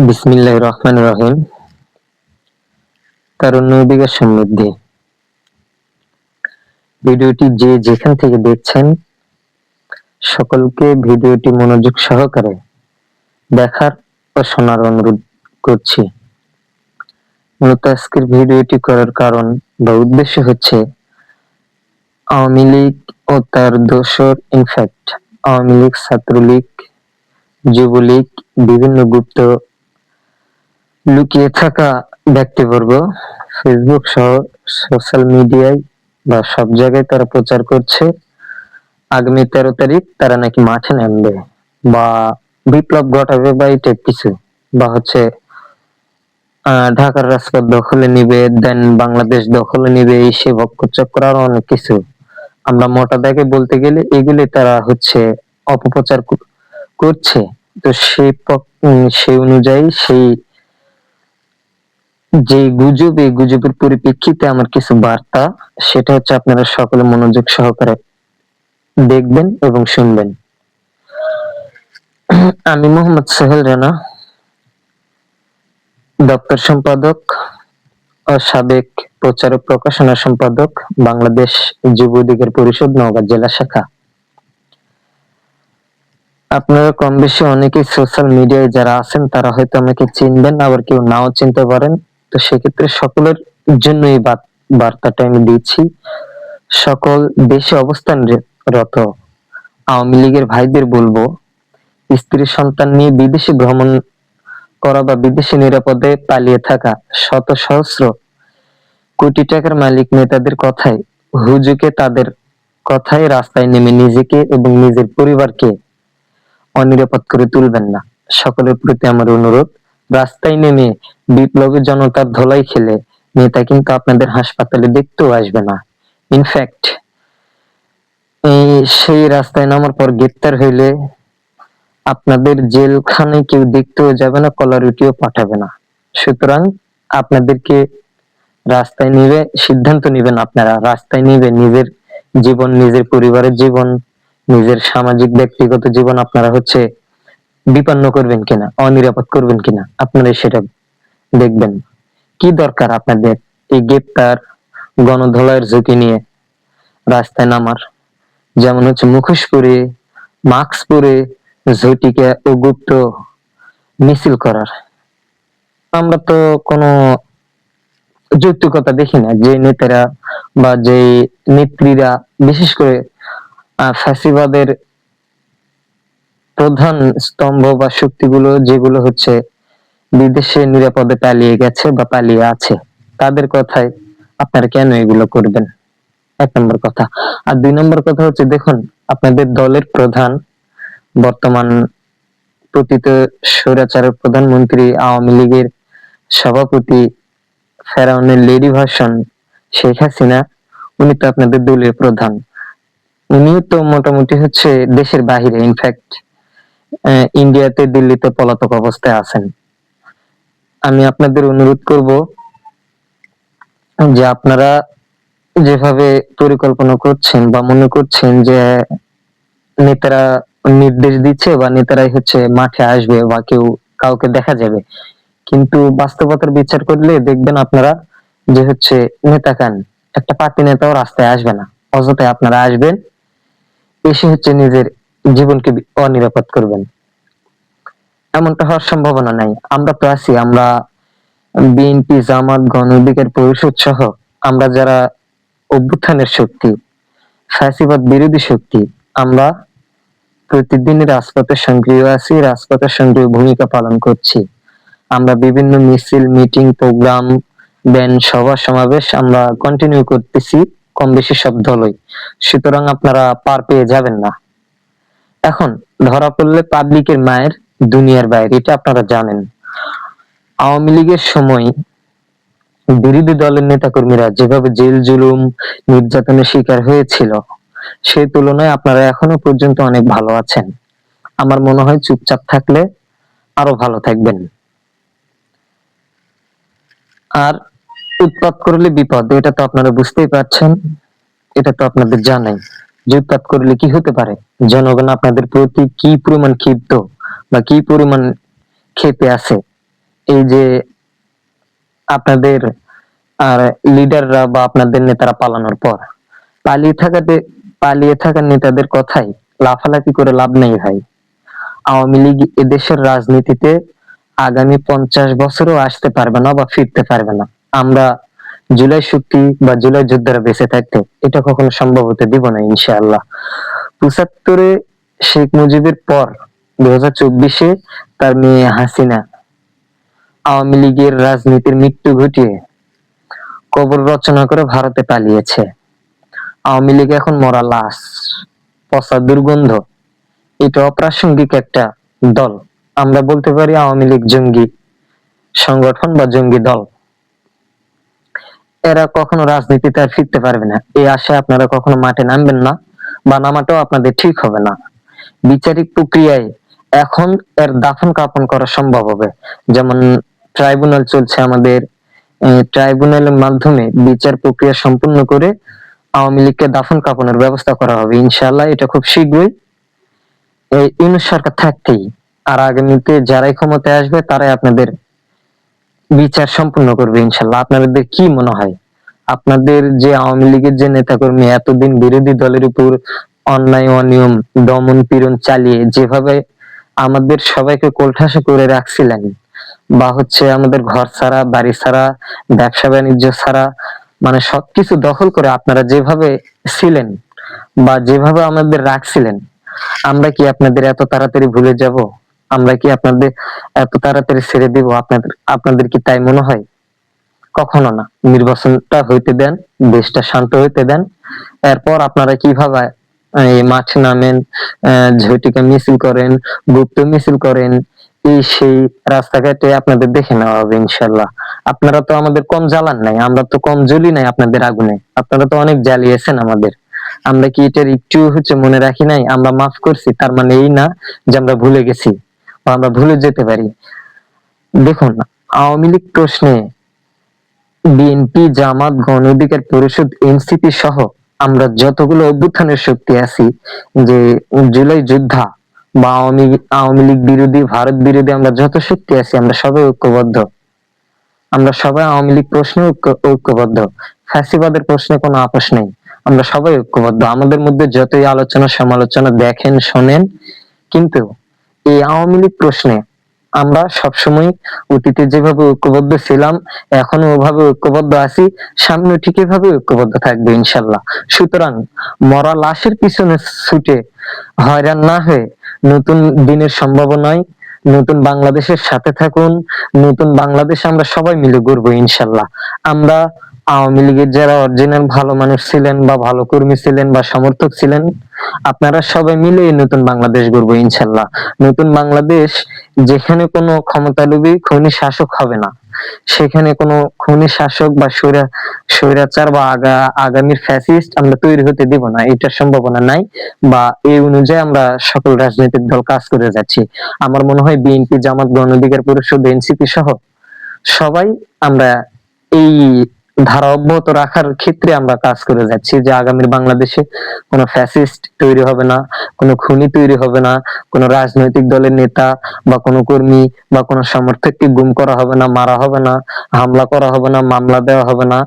বিসমিল্লাহির রহমানির রহিম। তারুণ্যের সমৃদ্ধি। ভিডিওটি যে যেখান থেকে দেখছেন সকলকে ভিডিওটি মনোযোগ সহকারে দেখার ও শোনার অনুরোধ করছি। মূলত আজকের ভিডিওটি করার কারণ বা উদ্দেশ্য হচ্ছে আওয়ামী লীগ ও তার দোসর ইনফ্যাক্ট আওয়ামী লীগ, ছাত্রলীগ, যুবলীগ, বিভিন্ন গুপ্ত লুকিয়ে থাকা ব্যক্তিবর্গ ফেসবুক সহ সোশ্যাল মিডিয়ায় বা সব জায়গায় তারা প্রচার করছে আগামী 13 তারিখ তারা নাকি মাঠে নামবে বা বিপ্লব ঘটাবে বা এই টাইপ কিছু, বা হচ্ছে ঢাকার রাজপথ দখলে নিবে, দেন বাংলাদেশ দখলে নিবে, এই সে চক্র আরো অনেক কিছু। আমরা মোটা দাগে বলতে গেলে এগুলি তারা হচ্ছে অপপ্রচার করছে। তো সেই অনুযায়ী সেই যে গুজব, এই গুজবের পরিপ্রেক্ষিতে আমার কিছু বার্তা, সেটা হচ্ছে আপনারা সকলে মনোযোগ সহকারে দেখবেন এবং শুনবেন। আমি মোহাম্মদ সোহেল রানা, দপ্তর সম্পাদক ও সাবেক প্রচারক প্রকাশনা সম্পাদক, বাংলাদেশ যুব অধিকার পরিষদ, নওগাঁ জেলা শাখা। আপনারা কম বেশি অনেকেই সোশ্যাল মিডিয়ায় যারা আছেন তারা হয়তো আমাকে চিনবেন, আবার কেউ নাও চিনতে পারেন। তো সেক্ষেত্রে সকলের জন্য এই বার্তাটা আমি দিচ্ছি। সকল দেশে অবস্থানরত আওয়ামী লীগের ভাইদের বলবো, স্ত্রী সন্তান নিয়ে বিদেশে ভ্রমণ করা বা বিদেশে নিরাপদে পালিয়ে থাকা শত সহস্র কোটি টাকার মালিক নেতাদের কথায় হুজুকে তাদের কথায় রাস্তায় নেমে নিজেকে এবং নিজের পরিবারকে অনিরাপদ করে তুলবেন না। সকলের প্রতি আমার অনুরোধ, রাস্তায় নেমে বিপ্লবী জনতার ধোলাই খেলে নেতা কিন্তু আপনাদের হাসপাতালে দেখতেও আসবে না। ইনফ্যাক্ট সেই রাস্তায় নামার পর গ্রেপ্তার হইলে আপনাদের জেলখানায় কেউ দেখতেও যাবে না, কলার রুটিও পাঠাবে না। সুতরাং আপনাদেরকে রাস্তায় নিবে, সিদ্ধান্ত নিবেন আপনারা, রাস্তায় নিবে নিজের জীবন, নিজের পরিবারের জীবন, নিজের সামাজিক ব্যক্তিগত জীবন আপনারা হচ্ছে বিপন্ন করবেন কিনা, অনিরাপদ করবেন কিনা, আপনারা সেটা দেখবেন। কি দরকার আপনাদের এই গ্রেপ্তার, গণধোলাইয়ের ঝুঁকি নিয়ে রাস্তায় নামার? যেমন হচ্ছে মুখোশ পরে, মাস্ক পরে, ঝটিকা ও গুপ্ত মিছিল করার। আমরা তো কোনো যৌক্তিকতা দেখি না যে নেতারা বা যে নেত্রীরা, বিশেষ করে ফ্যাসিবাদের প্রধান স্তম্ভ বা শক্তিগুলো যেগুলো হচ্ছে বিদেশে নিরাপদে পালিয়ে গেছে বা পালিয়ে আছে, তাদের কথায় আপনারা কেন এগুলো করবেন? 1 নম্বর কথা। আর 2 নম্বর কথা হচ্ছে, দেখুন আপনাদের দলের প্রধান, বর্তমান পতিত স্বৈরাচারের প্রধানমন্ত্রী, আওয়ামী লীগের সভাপতি, ফেরাউনের লেডি ভার্সন শেখ হাসিনা, উনি তো আপনাদের দলীয় প্রধান। উনিও তো মোটামুটি হচ্ছে দেশের বাহিরে, ইনফ্যাক্ট ইন্ডিয়াতে, দিল্লিতে পলাতক অবস্থায় আছেন। আমি আপনাদের অনুরোধ করব যে আপনারা যেভাবে পরিকল্পনা করছেন বা মনে করছেন যে নেতারা নির্দেশ দিচ্ছে বা নেতারাই হচ্ছে মাঠে আসবে বা কেউ কাউকে দেখা যাবে, কিন্তু বাস্তবতার বিচার করলে দেখবেন আপনারা যে হচ্ছে নেতা কান একটা পার্টি নেতাও রাস্তায় আসবে না, অযথায় আপনারা আসবেন, এসে হচ্ছে নিজের জীবনকে অনিরাপদ করবেন। এমনটা হওয়ার সম্ভাবনা নাই। আমরা তো আছি, আমরা বিএনপি, জামাত, গণ অধিকার পরিষদ সহ আমরা যারা অভ্যুত্থানের শক্তি, ফ্যাসিবাদ বিরোধী শক্তি, আমরা প্রতিদিন রাজপথে সক্রিয় আছি, রাজপথে সক্রিয় ভূমিকা পালন করছি। আমরা বিভিন্ন মিছিল, মিটিং, প্রোগ্রাম, ব্যান, সভা সমাবেশ আমরা কন্টিনিউ করতেছি, কম বেশি সব দলই। সুতরাং আপনারা পার পেয়ে যাবেন না। এখন ধরা পড়লে পাবলিকের মায়ের দুনিয়ার বাইরে, এটা আপনারা জানেন। আওয়ামী লীগের সময় বিরোধী দলের নেতাকর্মীরা যেভাবে জেল জুলুম, নির্যাতনের শিকার হয়েছিল, সেই তুলনায় আপনারা এখনো পর্যন্ত অনেক ভালো আছেন। আমার মনে হয় চুপচাপ থাকলে আরো ভালো থাকবেন। আর উৎপাত করলে বিপদ, এটা তো আপনারা বুঝতেই পারছেন, এটা তো আপনাদের জানাই যে উৎপাত করলে কি হতে পারে। জনগণ আপনাদের প্রতি কি পরিমাণ ক্ষিপ্ত বা কি পরিমাণ ক্ষেপে আছে এই যে আপনাদের আর লিডাররা বা আপনাদের নেতারা পালানোর পর পালিয়ে থাকাতে পালিয়ে থাকা নেতাদের কথাই লাফালাফি করে লাভ নেই ভাই। আওয়ামী লীগ এদেশের রাজনীতিতে আগামী 50 বছরও আসতে পারবে না বা ফিরতে পারবে না। আমরা জুলাই শক্তি বা জুলাই যোদ্ধারা বেঁচে থাকতে এটা কখনো সম্ভব হতে দিব না ইনশাআল্লাহ। 75-এ শেখ মুজিবের পর 2024-এ তার মেয়ে হাসিনা আওয়ামী লীগের রাজনীতির মৃত্যু ঘটিয়ে কবর রচনা করে ভারতে পালিয়েছে। আওয়ামী লীগ এখন মরা লাশ, পচা দুর্গন্ধ। এটা অপ্রাসঙ্গিক একটা দল। আমরা বলতে পারি আওয়ামী লীগ জঙ্গি সংগঠন বা জঙ্গি দল। এরা কখনো রাজনীতিতে আর ফিরতে পারবে না, এই আশায় আপনারা কখনো মাঠে নামবেন না বা নামাটাও আপনাদের ঠিক হবে না। বিচারিক প্রক্রিয়ায় এখন এর দাফন কাফন করা সম্ভব হবে। যেমন ট্রাইব্যুনাল চলছে আমাদের, ট্রাইব্যুনালের মাধ্যমে বিচার প্রক্রিয়া সম্পূর্ণ করে আওয়ামী লীগকে দাফন কাফনের ব্যবস্থা করা হবে ইনশাআল্লাহ। এটা খুব শীঘ্রই এই ইউনূস সরকার থাকতেই। আর আগামীতে যারাই ক্ষমতায় আসবে তারাই আপনাদের বিচার সম্পূর্ণ করবে ইনশাআল্লাহ। আপনাদের কি মনে হয়, আপনাদের যে আওয়ামী লীগের যে নেতাকর্মী এতদিন বিরোধী দলের উপর অন্যায় অনিয়ম দমন পীড়ন চালিয়ে যেভাবে আমাদের সবাইকে কোলঠাসা করে রাখছিলেন, বা হচ্ছে আমাদের ঘর ছাড়া বাড়ি ছাড়া ব্যবসা বাণিজ্য ছাড়া মানে সবকিছু দখল করে আপনারা যেভাবে ছিলেন বা যেভাবে আমাদের রাখছিলেন, আমরা কি আপনাদের এত তাড়াতাড়ি ভুলে যাব? আমরা কি আপনাদের এত তাড়াতাড়ি ছেড়ে দিব? আপনাদের কি তাই মনে হয়? কখনো না। নির্বাচনটা হইতে দেন, দেশটা শান্ত হইতে দেন, এরপর আপনারা কিভাবে এই মাঠে নামেন, ঝটিকা মিছিল করেন, গুপ্ত মিছিল করেন, এই সেই রাস্তাঘাটে আপনাদের দেখে নেওয়া হবে ইনশাল্লাহ। আপনারা তো আমাদের কম জ্বালান নাই, আমরা তো কম জ্বলি নাই আপনাদের আগুনে। আপনারা তো অনেক জ্বালিয়েছেন আমাদের। আমরা কি এটার একটু হচ্ছে মনে রাখি নাই? আমরা মাফ করছি তার মানে এই না যে আমরা ভুলে গেছি বা আমরা ভুলে যেতে পারি। দেখুন, আওয়ামী লীগ প্রশ্নে বিএনপি, জামাত, গণ অধিকার পরিষদ, এনসিপি সহ আমরা যতগুলো অভ্যুত্থানের শক্তি আছি, যে জুলাই যোদ্ধা বা আওয়ামী লীগ বিরোধী, ভারত বিরোধী আমরা যত শক্তি আছি আমরা সবাই ঐক্যবদ্ধ। আমরা সবাই আওয়ামী লীগ প্রশ্নে ঐক্যবদ্ধ। ফ্যাসিবাদের প্রশ্নে কোনো আপোষ নেই। আমরা সবাই ঐক্যবদ্ধ। আমাদের মধ্যে যতই আলোচনা সমালোচনা দেখেন শোনেন, কিন্তু এই আওয়ামী লীগ প্রশ্নে আমরা সবসময় অতীতে যেভাবে ঐক্যবদ্ধ ছিলাম এখনো ওভাবে ঐক্যবদ্ধ আছি, সামনে ঠিক এভাবে ঐক্যবদ্ধ থাকবে ইনশাল্লাহ। সুতরাং মরা লাশের পিছনে ছুটে হয়রান না হয়ে নতুন দিনের সম্ভাবনায় নতুন বাংলাদেশের সাথে থাকুন। নতুন বাংলাদেশ আমরা সবাই মিলে গড়বো ইনশাল্লাহ। আমরা আওয়ামী লীগের যারা অরিজিনাল ভালো মানুষ ছিলেন বা ভালো কর্মী ছিলেন বা সমর্থক ছিলেন, আপনারা সবাই মিলে এই নতুন বাংলাদেশ গড়বো ইনশাল্লাহ। নতুন বাংলাদেশ যেখানে কোনো ক্ষমতালোভী খুনি শাসক হবে না, সেখানে কোনো খুনি শাসক বা স্বৈরাচার বা আগামীর ফ্যাসিস্ট আমরা তৈরি হতে দিব না, এটার সম্ভাবনা নাই। বা এই অনুযায়ী আমরা সকল রাজনৈতিক দল কাজ করে যাচ্ছি। আমার মনে হয় বিএনপি, জামাত, গণ অধিকার পরিষদ, এনসিপি সহ সবাই আমরা এই ধারা অব্যাহত রাখার ক্ষেত্রে আমরা কাজ করে যাচ্ছি, যে আগামীর বাংলাদেশে কোনো ফ্যাসিস্ট তৈরি হবে না, কোনো খুনি তৈরি হবে না, কোনো রাজনৈতিক দলের নেতা বা কোনো কর্মী বা কোনো সমর্থককে গুম করা হবে না, মারা হবে না, হামলা করা হবে না, মামলা দেওয়া হবে না,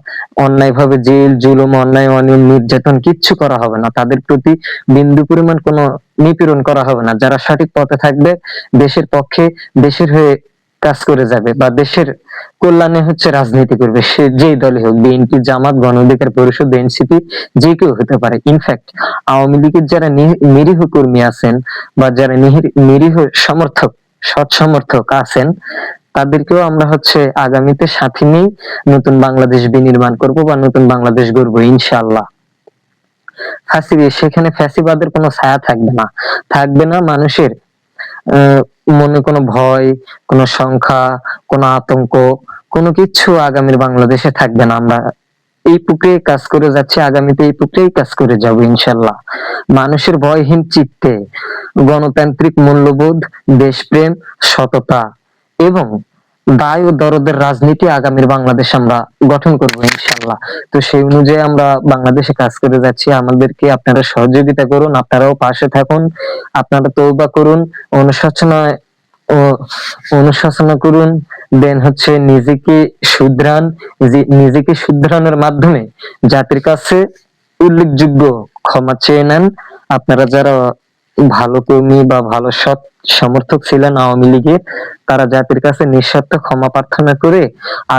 অন্যায়ভাবে জেল জুলুম অন্যায় অনিয়ম নির্যাতন কিচ্ছু করা হবে না, তাদের প্রতি বিন্দু পরিমাণ কোনো নিপীড়ন করা হবে না। যারা সঠিক পথে থাকবে, দেশের পক্ষে দেশের হয়ে কাজ করে যাবে বা দেশের কল্যাণে হচ্ছে রাজনীতি করবে, সে যেই দলই হোক, বিএনপি, জামাত, গণ অধিকার পরিষদ, এনসিপি, যে কেউ হতে পারে। ইনফ্যাক্ট আওয়ামী লীগের যারা নিরীহ কর্মী আছেন বা যারা নিরীহ সমর্থক, সৎ সমর্থক আছেন, তাদেরকেও আমরা হচ্ছে আগামীতে সাথে নিয়ে নতুন বাংলাদেশ বিনির্মাণ করব বা নতুন বাংলাদেশ গড়বো ইনশাআল্লাহ। সেখানে ফ্যাসিবাদের কোনো ছায়া থাকবে না, থাকবে না মানুষের মনে কোনো ভয়, কোনো সংখ্যা, কোনো আতঙ্ক, কোনো কিছু আগামীর বাংলাদেশে থাকবে না। আমরা এই প্রক্রিয়ায় কাজ করে যাচ্ছি, আগামীতে এই প্রক্রিয়ায় কাজ করে যাব ইনশাল্লাহ। মানুষের ভয়হীন চিত্তে গণতান্ত্রিক মূল্যবোধ, দেশপ্রেম, সততা এবং দায় ও দরদের রাজনীতি আগামীর বাংলাদেশ আমরা গঠন করব ইনশাল্লাহ। তো সেই অনুযায়ী আমরা বাংলাদেশে কাজ করে যাচ্ছি। আমাদেরকে আপনারা সহযোগিতা করুন, আপনারাও পাশে থাকুন, আপনারা তওবা করুন, অনুশোচনায় ও অনুশাসনা করুন, দেন হচ্ছে নিজেকে শুধরান, নিজেকে শুধরানোর মাধ্যমে জাতির কাছে উল্লেখযোগ্য ক্ষমা চেয়ে নেন। আপনারা যারা ভালো কর্মী বা ভালো সৎ সমর্থক ছিলেন আওয়ামী লীগের, তারা জাতির কাছে নিঃস্বার্থ ক্ষমা প্রার্থনা করে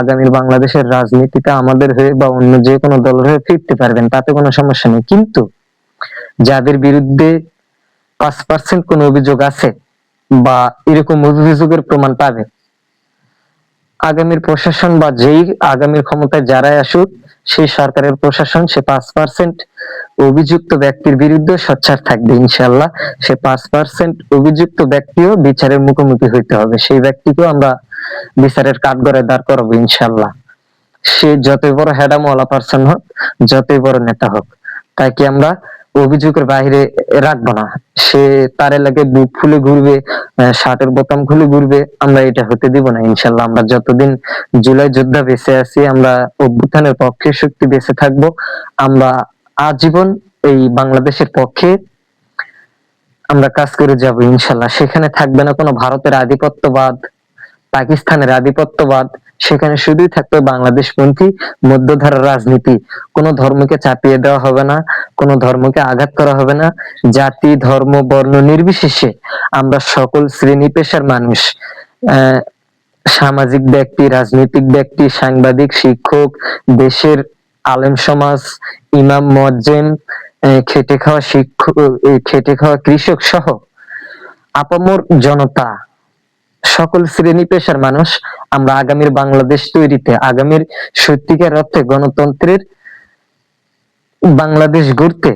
আগামী বাংলাদেশের রাজনীতিতে আমাদের হয়ে বা অন্য যে কোনো দলের হয়ে ফিরতে পারবেন, তাতে কোনো সমস্যা নেই। কিন্তু যাদের বিরুদ্ধে 5% কোন অভিযোগ আছে বা এরকম অভিযোগের প্রমাণ পাবে, আগামীর প্রশাসন বা যেই আগামীর ক্ষমতায় যারাই আসুক, সেই সরকারের প্রশাসন সে 5% অভিযুক্ত ব্যক্তির বিরুদ্ধে সোচ্চার থাকবে ইনশাল্লাহ। সে 5% অভিযুক্ত ব্যক্তিও বিচারের মুখোমুখি হইতে হবে, সেই ব্যক্তিকেও আমরা বিচারের কাঠগড়ায় দাঁড় করাবো ইনশাল্লাহ। সে যতই বড় হেডামওয়ালা পার্সন হোক, যতই বড় নেতা হোক, তাকে আমরা অভিযোগের বাইরে রাখবো না। সে তার এলাকায় বুক ফুলে ঘুরবে, শার্টের বোতাম খুলে ঘুরবে, আমরা এটা হতে দিব না ইনশাল্লাহ। আমরা যতদিন জুলাই যোদ্ধা বেঁচে আছি, আমরা অভ্যুত্থানের পক্ষে শক্তি বেঁচে থাকবো, আমরা আজীবন এই বাংলাদেশের পক্ষে আমরা কাজ করে যাব ইনশাল্লাহ। সেখানে থাকবে না কোনো ভারতের আধিপত্যবাদ, পাকিস্তানের আধিপত্যবাদ, সেখানে শুধুই থাকবে বাংলাদেশপন্থী মধ্যধারার রাজনীতি। কোন ধর্মকে চাপিয়ে দেওয়া হবে না, কোন ধর্মকে আঘাত করা হবে না। জাতি, ধর্ম, বর্ণ নির্বিশেষে আমরা সকল শ্রেণী পেশার মানুষ, আহ সামাজিক ব্যক্তি, রাজনৈতিক ব্যক্তি, সাংবাদিক, শিক্ষক, দেশের আলেম সমাজ, ইমাম, মুয়াজ্জিন, খেটে খাওয়া শিক্ষক, খেটে খাওয়া কৃষক সহ আপামর জনতা, সকল শ্রেণী পেশার মানুষ আমরা আগামীর বাংলাদেশ তৈরিতে, আগামীর সত্যিকার অর্থে গণতন্ত্রের বাংলাদেশ গড়তে,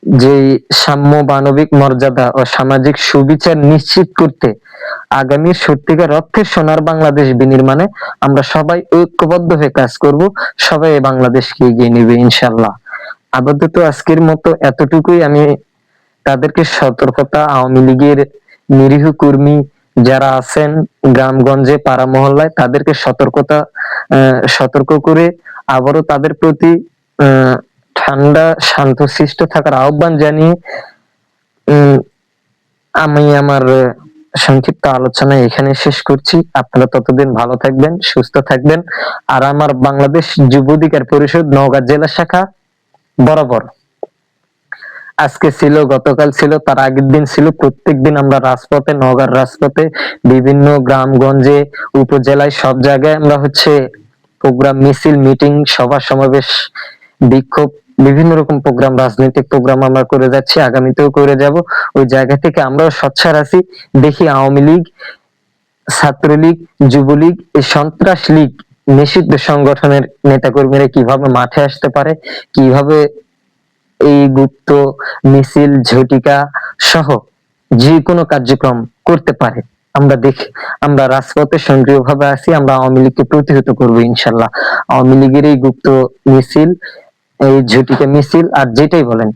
যে সাম্য, মানবিক মর্যাদা ও সামাজিক সুবিচার নিশ্চিত করতে, আগামী সত্যিকার অর্থে সোনার বাংলাদেশ বিনির্মাণে আমরা সবাই ঐক্যবদ্ধ হয়ে কাজ করব। সবাই এই বাংলাদেশকে এগিয়ে নেবে ইনশাল্লাহ। আপাতত আজকের মতো এতটুকুই। আমি তাদেরকে সতর্কতা, আওয়ামী লীগের নিরীহ কর্মী যারা আছেন গ্রামগঞ্জে, পাড়া মহল্লায়, তাদেরকে সতর্ক করে আবারও তাদের প্রতি ঠান্ডা শান্তশিষ্ট থাকার আহ্বান জানিয়ে আমি আমার সংক্ষিপ্ত আলোচনা এখানে শেষ করছি। আপনারা ততদিন ভালো থাকবেন, সুস্থ থাকবেন। আর আমার বাংলাদেশ যুব অধিকার পরিষদ নওগাঁ জেলা শাখা বরাবর, আজকে ছিল, গতকাল ছিল, তার আগের দিন ছিল, প্রত্যেকদিন আমরা রাজপথে, নওগাঁর রাজপথে, বিভিন্ন গ্রামগঞ্জে, উপজেলায়, সব জায়গায় আমরা হচ্ছে প্রোগ্রাম, মিছিল, মিটিং, সভা সমাবেশ, বিক্ষোভ, বিভিন্ন রকম প্রোগ্রাম, রাজনৈতিক প্রোগ্রাম আমরা করে যাচ্ছি, আগামীতেও করে যাব। ওই জায়গা থেকে আমরাও সোচ্চার আছি। দেখি আওয়ামী লীগ, ছাত্রলীগ, যুবলীগ, এই সন্ত্রাস লীগ নিষিদ্ধ সংগঠনের নেতাকর্মীরা কিভাবে মাঠে আসতে পারে, কিভাবে এই গুপ্ত মিছিল, ঝটিকা সহ যে কোনো কার্যক্রম করতে পারে। আমরা দেখি, আমরা রাজপথে সক্রিয়ভাবে আছি, আমরা আওয়ামী লীগকে প্রতিহত করবো ইনশাল্লাহ। আওয়ামী লীগের এই গুপ্ত মিছিল, এই ঝটিকা মিছিল আর যেটাই বলেন,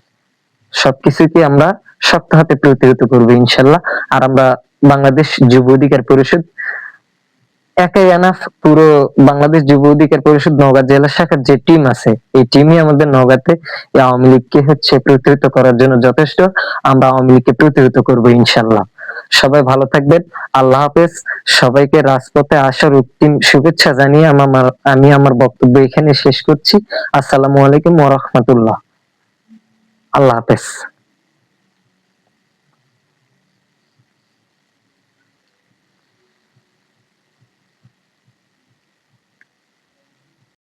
সবকিছুকে আমরা শক্ত হাতে প্রতিহত করবো ইনশাল্লাহ। আর আমরা বাংলাদেশ যুব অধিকার পরিষদ একাই এনাফ। পুরো বাংলাদেশ যুব অধিকার পরিষদ নওগাঁ জেলা শাখার যে টিম আছে, এই টিমই আমাদের নওগাঁতে আওয়ামী লীগকে হচ্ছে প্রতিহত করার জন্য যথেষ্ট। আমরা আওয়ামী লীগকে প্রতিহত করবো ইনশাল্লাহ। সবাই ভালো থাকবেন, আল্লাহ হাফেজ। সবাইকে রাজপথে আসার অগ্রিম শুভেচ্ছা জানিয়ে আমি আমার বক্তব্য এখানে শেষ করছি। আসসালামু আলাইকুম ওয়া রাহমাতুল্লাহ। আল্লাহ হাফেজ।